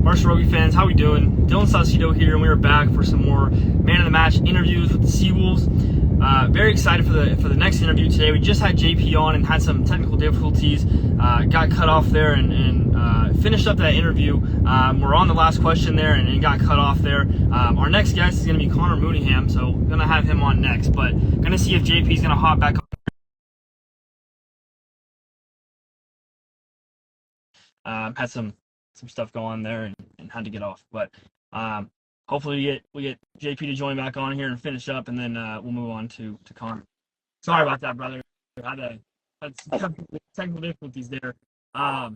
Barstool Rugby fans, how we doing? Dylan Saucedo here, and we are back for some more Man of the Match interviews with the Seawolves. Very excited for the next interview today. We just had JP on and had some technical difficulties. Got cut off there and finished up that interview. We're on the last question there and got cut off there. Our next guest is going to be Connor Mooneyham, so going to have him on next. But going to see if JP is going to hop back on. Had some stuff going on there and had to get off. But hopefully we get JP to join back on here and finish up, and then we'll move on to Connor. Sorry about that, brother. Had some technical difficulties there. Had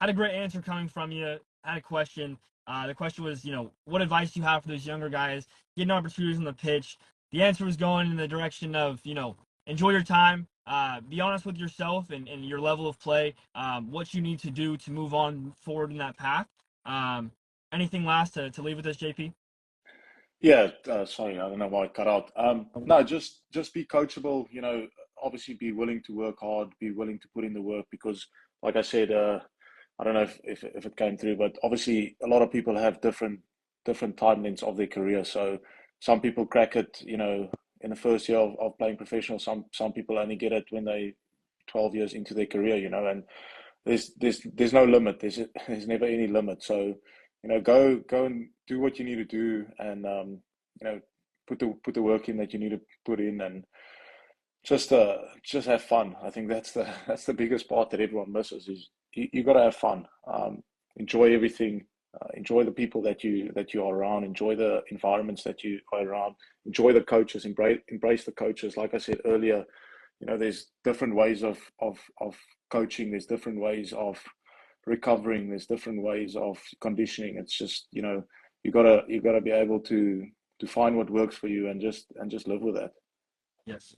a great answer coming from you. Had a question. The question was, what advice do you have for those younger guys getting opportunities on the pitch? The answer was going in the direction of, enjoy your time. Be honest with yourself and your level of play, what you need to do to move on forward in that path. Anything last to leave with us, JP? Yeah, sorry, I don't know why it cut out. No, just be coachable, obviously be willing to work hard, be willing to put in the work because, like I said, I don't know if it came through, but obviously a lot of people have different timelines of their career. So some people crack it, in the first year of playing professional. Some people only get it when they 12 years into their career, and there's no limit. There's never any limit. So, go and do what you need to do, and put the work in that you need to put in, and just have fun. I think that's the biggest part that everyone misses is you got to have fun. Enjoy everything. Enjoy the people that you are around. Enjoy the environments that you are around. Enjoy the coaches. Embrace the coaches. Like I said earlier, there's different ways of coaching. There's different ways of recovering. There's different ways of conditioning. It's just you gotta be able to find what works for you and just live with that. Yes,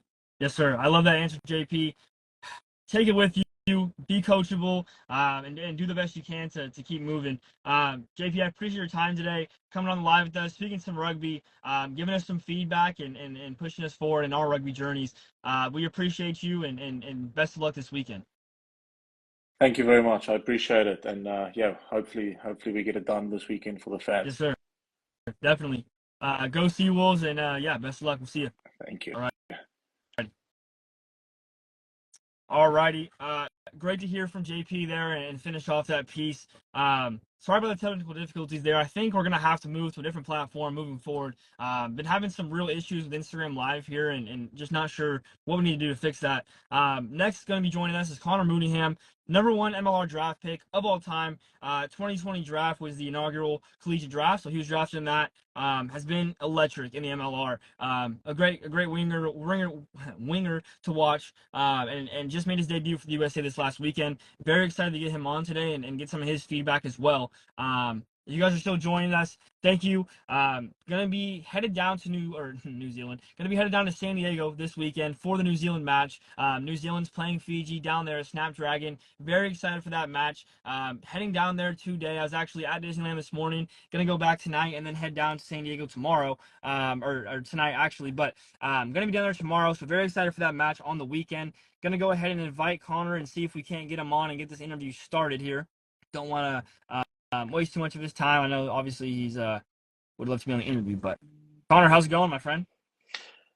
sir. I love that answer, JP. Take it with you. Be coachable, and do the best you can to keep moving. JP, I appreciate your time today, coming on the live with us, speaking some rugby, giving us some feedback and pushing us forward in our rugby journeys. We appreciate you and best of luck this weekend. Thank you very much. I appreciate it. And hopefully we get it done this weekend for the fans. Yes, sir. Definitely. Go Seawolves, and best of luck. We'll see you. Thank you. All right. Alrighty. Great to hear from JP there and finish off that piece. Sorry about the technical difficulties there. I think we're going to have to move to a different platform moving forward. Been having some real issues with Instagram Live here and just not sure what we need to do to fix that. Next going to be joining us is Connor Mooneyham, #1 MLR draft pick of all time. 2020 draft was the inaugural collegiate draft, so he was drafted in that. Has been electric in the MLR. A great winger to watch, and just made his debut for the USA this last weekend. Very excited to get him on today and get some of his feedback as well. You guys are still joining us. Thank you. Gonna be headed down to New Zealand. Gonna be headed down to San Diego this weekend for the New Zealand match. New Zealand's playing Fiji down there at Snapdragon. Very excited for that match. Heading down there today. I was actually at Disneyland this morning. Gonna go back tonight and then head down to San Diego tomorrow. Or tonight actually. But gonna be down there tomorrow. So very excited for that match on the weekend. Gonna go ahead and invite Connor and see if we can't get him on and get this interview started here. Don't want to waste too much of his time. I know obviously he's would love to be on the interview, but Connor, how's it going, my friend?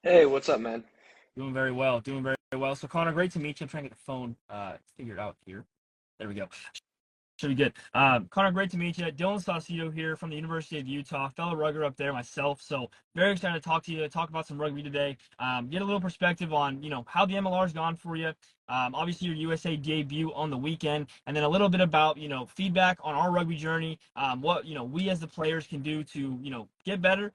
Hey, what's up, man? Doing very well. So Connor, great to meet you. I'm trying to get the phone figured out here. There we go. Should be good. Connor, great to meet you. Dylan Saucedo here from the University of Utah, fellow rugger up there myself. So very excited to talk to you, talk about some rugby today. Get a little perspective on, how the MLR's gone for you. Obviously your USA debut on the weekend, and then a little bit about, feedback on our rugby journey, what, we as the players can do to, get better,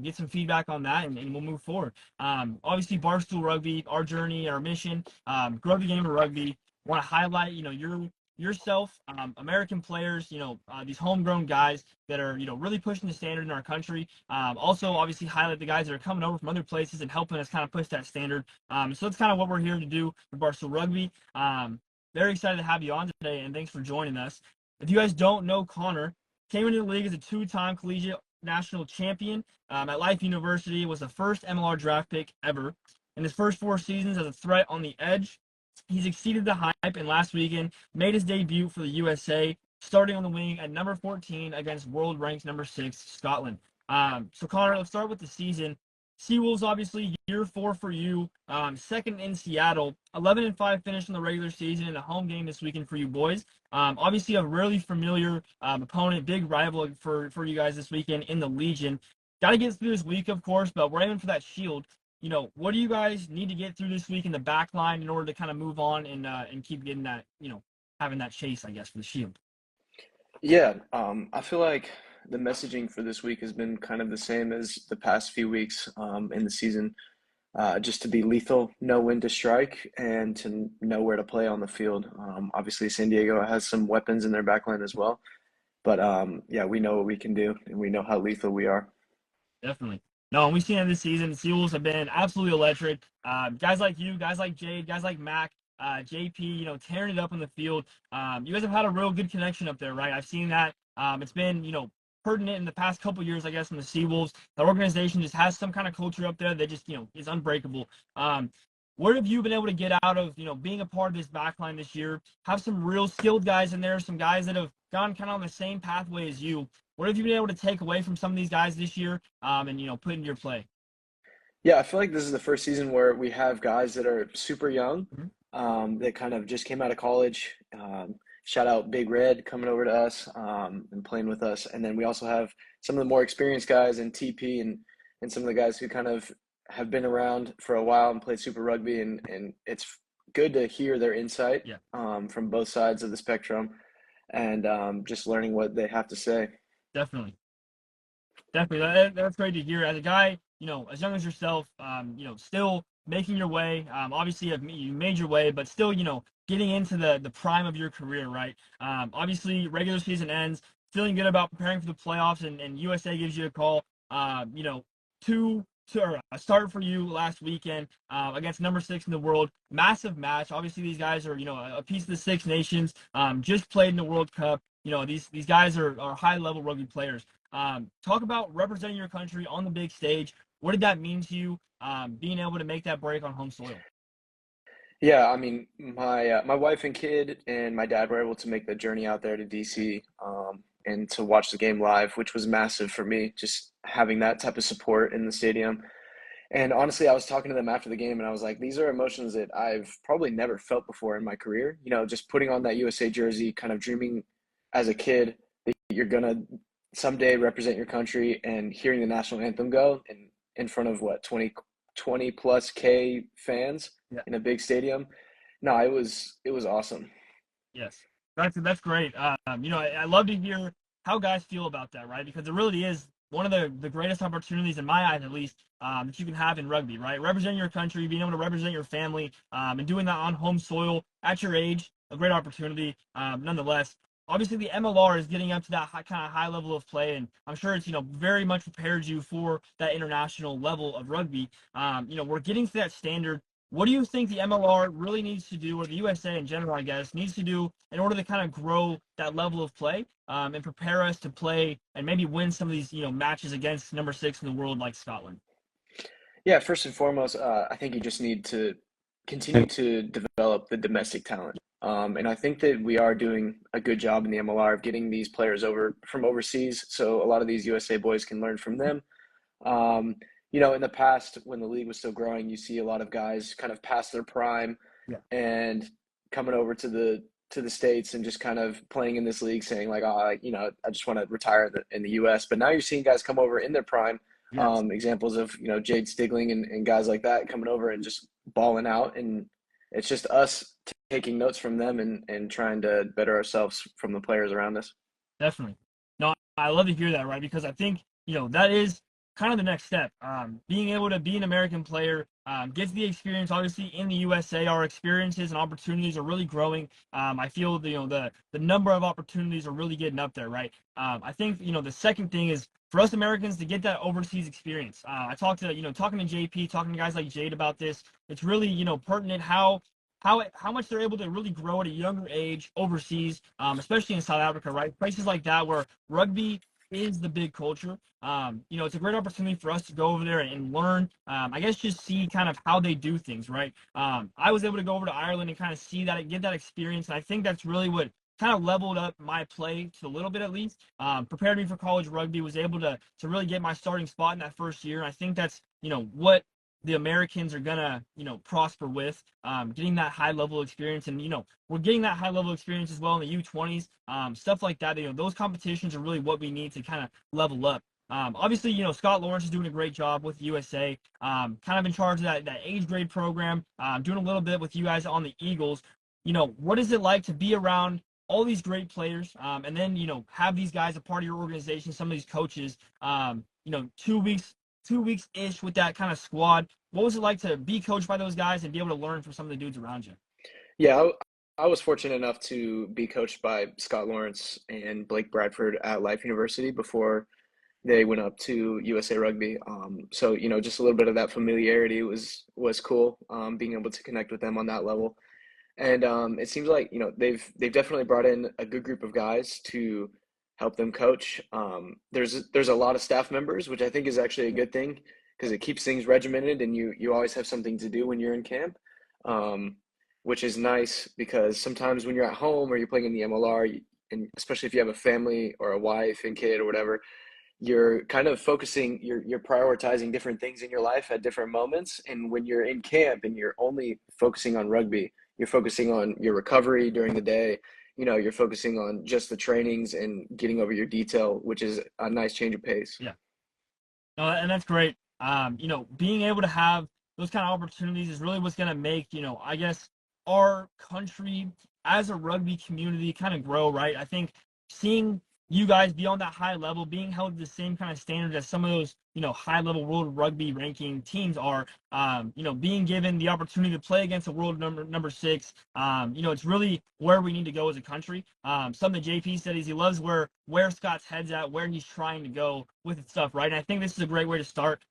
get some feedback on that, and we'll move forward. Obviously Barstool Rugby, our journey, our mission, grow the game of rugby. Want to highlight, yourself, American players, these homegrown guys that are, really pushing the standard in our country. Also, obviously, highlight the guys that are coming over from other places and helping us kind of push that standard. So that's kind of what we're here to do for Barstool Rugby. Very excited to have you on today, and thanks for joining us. If you guys don't know Connor, came into the league as a 2-time collegiate national champion at Life University, was the first MLR draft pick ever. In his first 4 seasons as a threat on the edge, he's exceeded the hype, and last weekend made his debut for the USA starting on the wing at number 14 against world ranked number 6 Scotland. So Connor, let's start with the season. Seawolves, obviously, year 4 for you. Second in Seattle, 11-5 finish in the regular season, and a home game this weekend for you boys. Obviously, a really familiar opponent, big rival for you guys this weekend in the Legion. Got to get through this week, of course, but we're aiming for that shield. What do you guys need to get through this week in the back line in order to kind of move on and keep getting that, having that chase, I guess, for the shield? Yeah, I feel like the messaging for this week has been kind of the same as the past few weeks in the season. Just to be lethal, know when to strike, and to know where to play on the field. Obviously, San Diego has some weapons in their backline as well. But yeah, we know what we can do, and we know how lethal we are. Definitely. No, and we've seen it this season. The Seawolves have been absolutely electric. Guys like you, guys like Jade, guys like Mac, JP, tearing it up on the field. You guys have had a real good connection up there, right? I've seen that. It's been, pertinent in the past couple years, I guess, from the Seawolves. The organization just has some kind of culture up there that just, is unbreakable. What have you been able to get out of, being a part of this backline this year? Have some real skilled guys in there, some guys that have gone kind of on the same pathway as you. What have you been able to take away from some of these guys this year, and put into your play? Yeah, I feel like this is the first season where we have guys that are super young, Mhm. that kind of just came out of college. Shout out Big Red coming over to us and playing with us. And then we also have some of the more experienced guys in TP and some of the guys who kind of have been around for a while and played Super Rugby. And it's good to hear their insight Yeah. From both sides of the spectrum and just learning what they have to say. Definitely. Definitely. That's great to hear. As a guy, as young as yourself, still making your way. Obviously, you made your way, but still, getting into the prime of your career, right? Obviously, regular season ends, feeling good about preparing for the playoffs, and USA gives you a call. Or a start for you last weekend against number 6 in the world. Massive match. Obviously, these guys are, a piece of the Six Nations. Just played in the World Cup. These guys are high level rugby players. Talk about representing your country on the big stage. What did that mean to you, being able to make that break on home soil? Yeah, I mean, my wife and kid and my dad were able to make the journey out there to DC and to watch the game live, which was massive for me, just having that type of support in the stadium. And honestly, I was talking to them after the game, and I was like, these are emotions that I've probably never felt before in my career. Just putting on that USA jersey, kind of dreaming as a kid that you're gonna someday represent your country, and hearing the national anthem go and in front of what 20 plus K fans Yeah. in a big stadium. No, it was awesome. Yes, that's great. I love to hear how guys feel about that, right? Because it really is one of the greatest opportunities, in my eyes at least, that you can have in rugby, right? Representing your country, being able to represent your family, and doing that on home soil at your age, a great opportunity, nonetheless. Obviously, the MLR is getting up to that kind of high level of play, and I'm sure it's very much prepared you for that international level of rugby. We're getting to that standard. What do you think the MLR really needs to do, or the USA in general, I guess, needs to do in order to kind of grow that level of play, and prepare us to play and maybe win some of these, matches against number 6 in the world like Scotland? Yeah, first and foremost, I think you just need to continue to develop the domestic talent. And I think that we are doing a good job in the MLR of getting these players over from overseas. So a lot of these USA boys can learn from them. Um, in the past, when the league was still growing, you see a lot of guys kind of past their prime Yeah. and coming over to the States and just kind of playing in this league, saying like, oh, I just want to retire in the US. But now you're seeing guys come over in their prime. Yes. Examples of Jade Stigling and guys like that coming over and just balling out, and it's just us taking notes from them and trying to better ourselves from the players around us. Definitely. No, I love to hear that, right? Because I think, that is kind of the next step. Being able to be an American player, gets the experience, obviously, in the USA. Our experiences and opportunities are really growing. I feel, the number of opportunities are really getting up there, right? I think, the second thing is for us Americans to get that overseas experience. I talked to, talking to JP, talking to guys like Jade about this. It's really, pertinent how much they're able to really grow at a younger age overseas, especially in South Africa, right? Places like that where rugby is the big culture. It's a great opportunity for us to go over there and learn. I guess just see kind of how they do things, right? I was able to go over to Ireland and kind of see that, get that experience, and I think that's really what kind of leveled up my play to a little bit at least. Prepared me for college rugby. Was able to really get my starting spot in that first year. And I think that's what the Americans are gonna prosper with, getting that high level experience, and we're getting that high level experience as well in the U20s, stuff like that. Those competitions are really what we need to kind of level up. Obviously, Scott Lawrence is doing a great job with USA, kind of in charge of that age grade program, doing a little bit with you guys on the Eagles. What is it like to be around all these great players, and then have these guys a part of your organization, some of these coaches, 2 weeks ish with that kind of squad? What was it like to be coached by those guys and be able to learn from some of the dudes around you? Yeah, I was fortunate enough to be coached by Scott Lawrence and Blake Bradford at Life University before they went up to USA Rugby. So just a little bit of that familiarity was cool. Being able to connect with them on that level, and it seems like they've definitely brought in a good group of guys to help them coach. There's a lot of staff members, which I think is actually a good thing because it keeps things regimented, and you always have something to do when you're in camp. Which is nice because sometimes when you're at home or you're playing in the MLR, and especially if you have a family or a wife and kid or whatever, you're kind of focusing, you're prioritizing different things in your life at different moments. And when you're in camp and you're only focusing on rugby, you're focusing on your recovery during the day, you're focusing on just the trainings and getting over your detail, which is a nice change of pace. Yeah. And that's great. Being able to have those kind of opportunities is really what's going to make, I guess, our country as a rugby community kind of grow, right? I think seeing you guys be on that high level, being held to the same kind of standards as some of those, high level world rugby ranking teams are, being given the opportunity to play against a world number 6, it's really where we need to go as a country. Something that JP said is he loves where Scott's head's at, where he's trying to go with stuff, right? And I think this is a great way to start,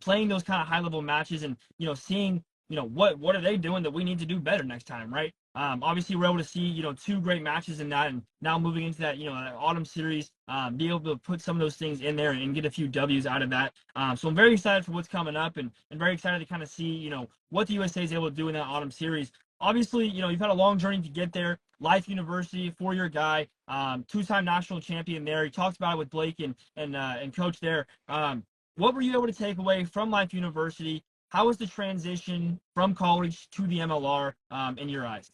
playing those kind of high level matches and, seeing, what are they doing that we need to do better next time, right? Obviously, we're able to see, 2 great matches in that, and now moving into that, that autumn series, be able to put some of those things in there and get a few W's out of that. So I'm very excited for what's coming up, and very excited to kind of see, what the USA is able to do in that autumn series. Obviously, you've had a long journey to get there. Life University, 4-year guy, 2-time national champion there. He talked about it with Blake and Coach there. What were you able to take away from Life University? How was the transition from college to the MLR, in your eyes?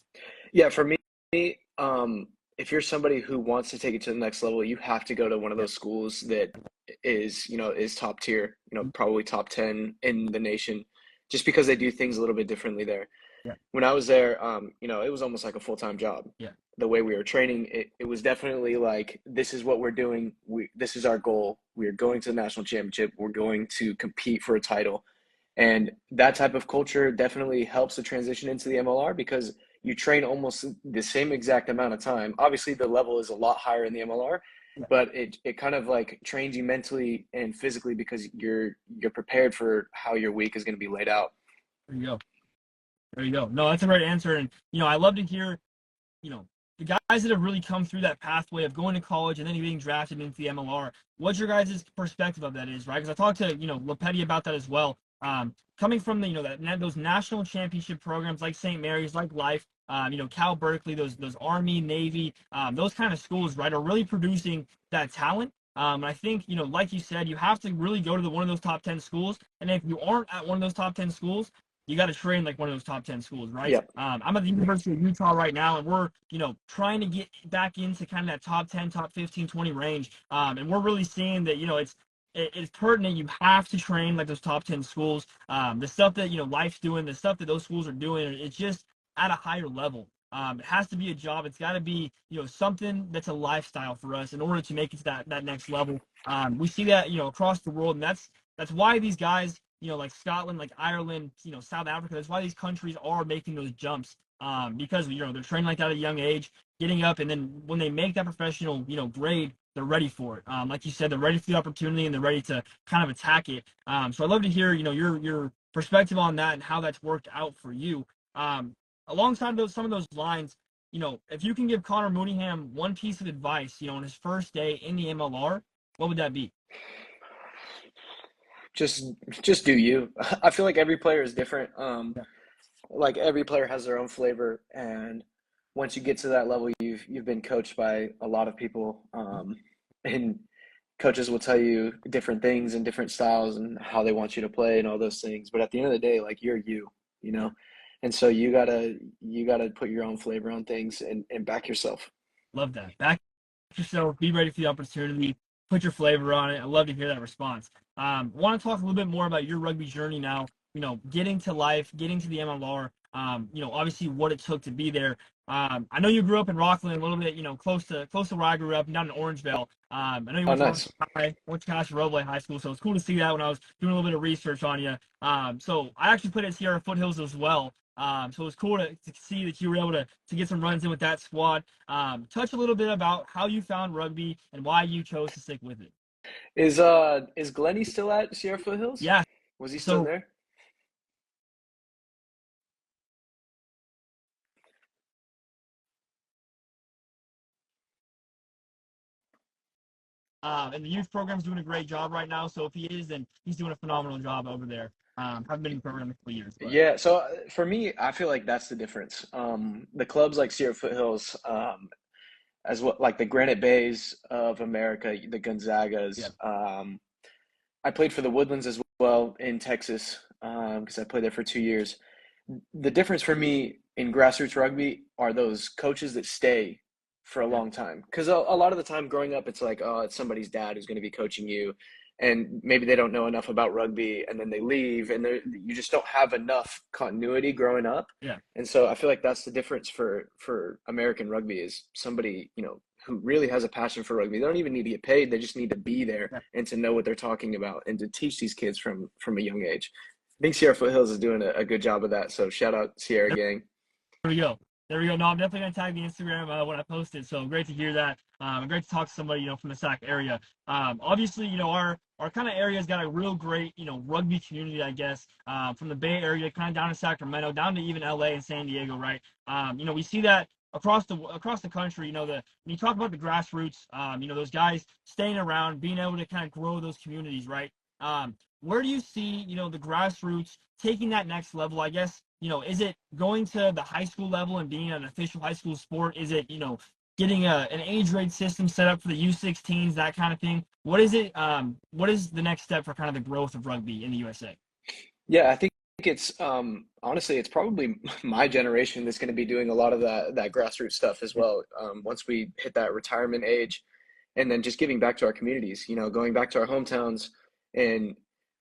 Yeah, for me, if you're somebody who wants to take it to the next level, you have to go to one of those schools that is top tier, probably top 10 in the nation, just because they do things a little bit differently there. Yeah. When I was there, it was almost like a full-time job. Yeah. The way we were training, it was definitely like, this is what we're doing. This is our goal. We are going to the national championship. We're going to compete for a title. And that type of culture definitely helps the transition into the MLR because you train almost the same exact amount of time. Obviously, the level is a lot higher in the MLR, but it kind of like trains you mentally and physically because you're prepared for how your week is going to be laid out. There you go. There you go. No, that's a great answer. And, I love to hear, the guys that have really come through that pathway of going to college and then being drafted into the MLR. What your guys' perspective of that is, right? Because I talked to, Lepetti about that as well. Coming from the, those national championship programs like St. Mary's, like Life, Cal Berkeley, those Army, Navy, those kind of schools, right, are really producing that talent. And I think, like you said, you have to really go to one of those top 10 schools. And if you aren't at one of those top 10 schools, you got to train like one of those top 10 schools, right? Yeah. I'm at the University of Utah right now, and we're, trying to get back into kind of that top 10, top 15, 20 range. And we're really seeing that, it's pertinent. You have to train like those top 10 schools. The stuff that, Life's doing, the stuff that those schools are doing, it's just at a higher level. It has to be a job. It's got to be, something that's a lifestyle for us in order to make it to that next level. We see that, across the world, and that's why these guys, like Scotland, like Ireland, South Africa, that's why these countries are making those jumps, because, they're training like that at a young age, getting up, and then when they make that professional, grade, they're ready for it. Like you said, they're ready for the opportunity and they're ready to kind of attack it. So I'd love to hear, your perspective on that and how that's worked out for you. Alongside some of those lines, if you can give Connor Mooneyham one piece of advice, on his first day in the MLR, what would that be? Just do you. I feel like every player is different. Like every player has their own flavor, and once you get to that level, you've been coached by a lot of people, and coaches will tell you different things and different styles and how they want you to play and all those things. But at the end of the day, like you're you know, and so you gotta put your own flavor on things and back yourself. Love that. Back yourself, be ready for the opportunity, put your flavor on it. I love to hear that response. Want to talk a little bit more about your rugby journey now, getting to life, getting to the MLR, obviously what it took to be there. I know you grew up in Rockland a little bit, close to where I grew up, down in Orangevale. I know you Oh, went to nice. Casa Roble High School, so it's cool to see that when I was doing a little bit of research on you. So I actually played at Sierra Foothills as well. So it was cool to see that you were able to get some runs in with that squad. Touch a little bit about how you found rugby and why you chose to stick with it. Is Glenny still at Sierra Foothills? Yeah. Was he still So there? and the youth program's doing a great job right now. So if he is, then he's doing a phenomenal job over there. Haven't been in the program in a couple years, but Yeah, so for me, I feel like that's the difference. The clubs like Sierra Foothills, as well, like the Granite Bays of America, the yeah, Gonzagas. I played for the Woodlands as well in Texas, because I played there for 2 years. The difference for me in grassroots rugby are those coaches that stay for a yeah, long time. Because a lot of the time growing up, it's like, oh, it's somebody's dad who's going to be coaching you, and maybe they don't know enough about rugby, and then they leave, and you just don't have enough continuity growing up. yeah. And so I feel like that's the difference for American rugby is somebody, who really has a passion for rugby. They don't even need to get paid. They just need to be there Yeah. and to know what they're talking about and to teach these kids from a young age. I think Sierra Foothills is doing a good job of that. So shout out Sierra gang. There we go. There we go. No, I'm definitely gonna tag the Instagram when I post it. So great to hear that. And great to talk to somebody from the SAC area. Obviously, our kind of area's got a real great rugby community, I guess. From the Bay Area, kind of down to Sacramento, down to even LA and San Diego, right? We see that across the country. When you talk about the grassroots, those guys staying around, being able to kind of grow those communities, right? Where do you see the grassroots taking that next level? I guess is it going to the high school level and being an official high school sport? Is it, getting an age grade system set up for the U16s, that kind of thing? What is it? What is the next step for kind of the growth of rugby in the USA? Yeah, I think it's honestly it's probably my generation that's going to be doing a lot of that grassroots stuff as well. Once we hit that retirement age, and then just giving back to our communities, going back to our hometowns, and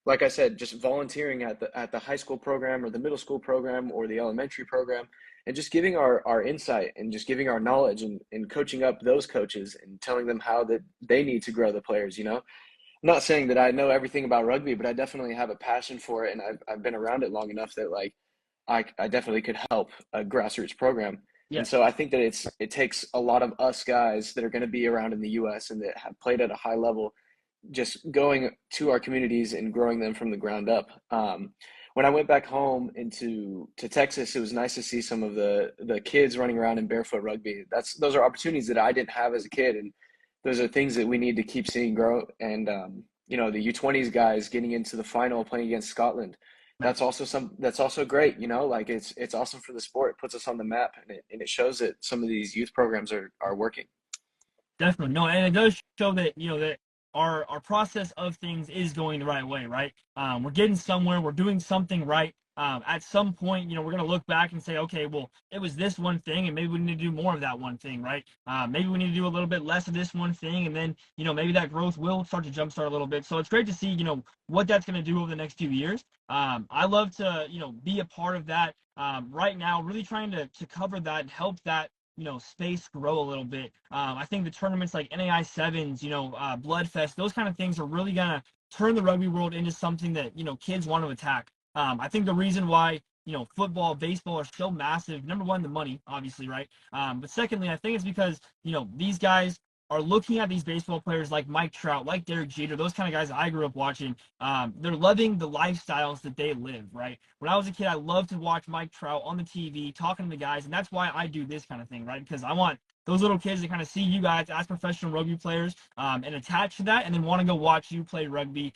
like I said, just volunteering at the high school program or the middle school program or the elementary program, and just giving our insight and just giving our knowledge and coaching up those coaches and telling them how that they need to grow the players. I'm not saying that I know everything about rugby, but I definitely have a passion for it, and I've been around it long enough that like I definitely could help a grassroots program. And Yeah, so I think that it takes a lot of us guys that are going to be around in the U.S. and that have played at a high level, just going to our communities and growing them from the ground up. When I went back home to Texas, it was nice to see some of the kids running around in barefoot rugby. Those are opportunities that I didn't have as a kid, and those are things that we need to keep seeing grow. And the U20s guys getting into the final, playing against Scotland. That's also great. Like it's awesome for the sport. It puts us on the map, and it shows that some of these youth programs are working. definitely. No, and it does show that that our process of things is going the right way, right? We're getting somewhere. We're doing something right. At some point, we're going to look back and say, okay, well, it was this one thing, and maybe we need to do more of that one thing, right? Maybe we need to do a little bit less of this one thing, and then, maybe that growth will start to jumpstart a little bit. So it's great to see, what that's going to do over the next few years. I love to, be a part of that right now, really trying to cover that and help that space grow a little bit. I think the tournaments like NAI sevens, Bloodfest, those kind of things are really gonna turn the rugby world into something that kids want to attack. I think the reason why football, baseball are so massive. Number one, the money, obviously, right? But secondly, I think it's because these guys are looking at these baseball players like Mike Trout, like Derek Jeter, those kind of guys I grew up watching. They're loving the lifestyles that they live, right? When I was a kid, I loved to watch Mike Trout on the TV talking to the guys, and that's why I do this kind of thing, right? Because I want those little kids that kind of see you guys as professional rugby players and attach to that, and then want to go watch you play rugby,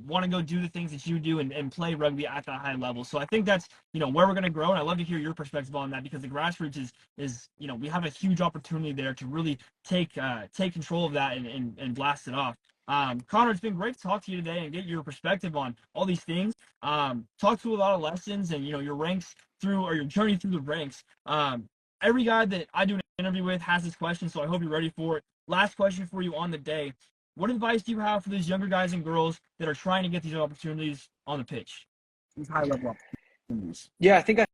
want to go do the things that you do and play rugby at that high level. So I think that's where we're going to grow, and I'd love to hear your perspective on that, because the grassroots is we have a huge opportunity there to really take control of that and blast it off. Connor, it's been great to talk to you today and get your perspective on all these things. Talk through a lot of lessons and your ranks through, or your journey through the ranks. Every guy that I do an interview with has this question, so I hope you're ready for it. Last question for you on the day: what advice do you have for these younger guys and girls that are trying to get these opportunities on the pitch? These high level opportunities. Yeah, I think I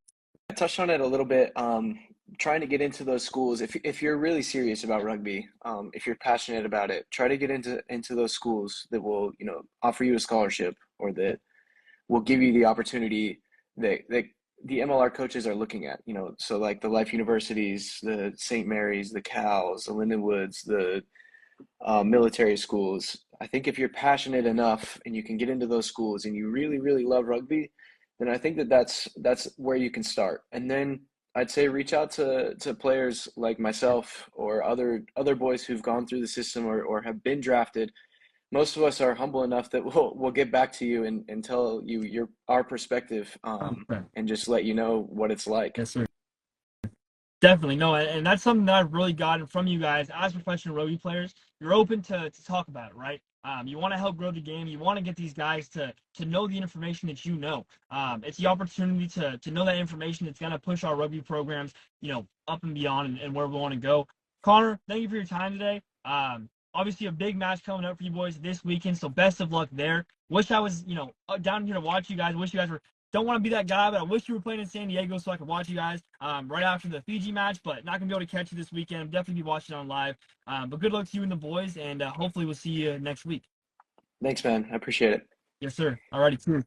touched on it a little bit. Trying to get into those schools, if you're really serious about rugby, if you're passionate about it, try to get into those schools that will offer you a scholarship, or that will give you the opportunity that the MLR coaches are looking at. So like the Life Universities, the St. Mary's, the Cals, the Lindenwoods, the military schools. I think if you're passionate enough and you can get into those schools and you really, really love rugby, then I think that's where you can start. And then I'd say reach out to players like myself or other boys who've gone through the system or have been drafted. Most of us are humble enough that we'll get back to you and tell you our perspective, and just let you know what it's like. Yes, sir. Definitely. No, and that's something that I've really gotten from you guys as professional rugby players. You're open to talk about it, right? You want to help grow the game. You want to get these guys to know the information that you know. It's the opportunity to know that information that's going to push our rugby programs, up and beyond and where we want to go. Connor, thank you for your time today. Obviously a big match coming up for you boys this weekend, so best of luck there. Wish I was, down here to watch you guys. Wish you guys were. Don't want to be that guy, but I wish you were playing in San Diego so I could watch you guys right after the Fiji match, but not going to be able to catch you this weekend. I'll definitely be watching on live. But good luck to you and the boys, and hopefully we'll see you next week. Thanks, man. I appreciate it. Yes, sir. All righty. Cheers.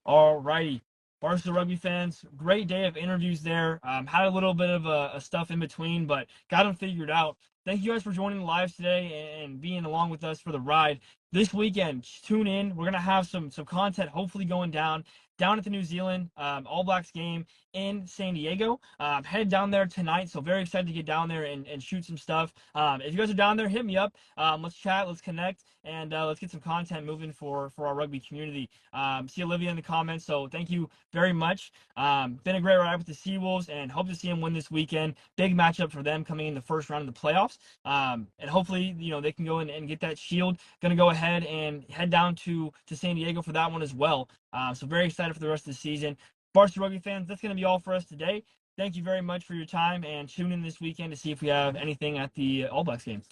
All righty. Barstool Rugby fans, great day of interviews there. Had a little bit of a stuff in between, but got them figured out. Thank you guys for joining live today and being along with us for the ride. This weekend, tune in. We're going to have some content hopefully going down at the New Zealand All Blacks game in San Diego. Headed down there tonight, so very excited to get down there and shoot some stuff. If you guys are down there, hit me up. Let's chat, let's connect, and let's get some content moving for our rugby community. See Olivia in the comments, so thank you very much. Been a great ride with the Seawolves, and hope to see them win this weekend. Big matchup for them coming in the first round of the playoffs. And hopefully, they can go and get that shield. Going to go ahead and head down to San Diego for that one as well. So very excited for the rest of the season. Barstool Rugby fans, that's going to be all for us today. Thank you very much for your time, and tune in this weekend to see if we have anything at the All Blacks game.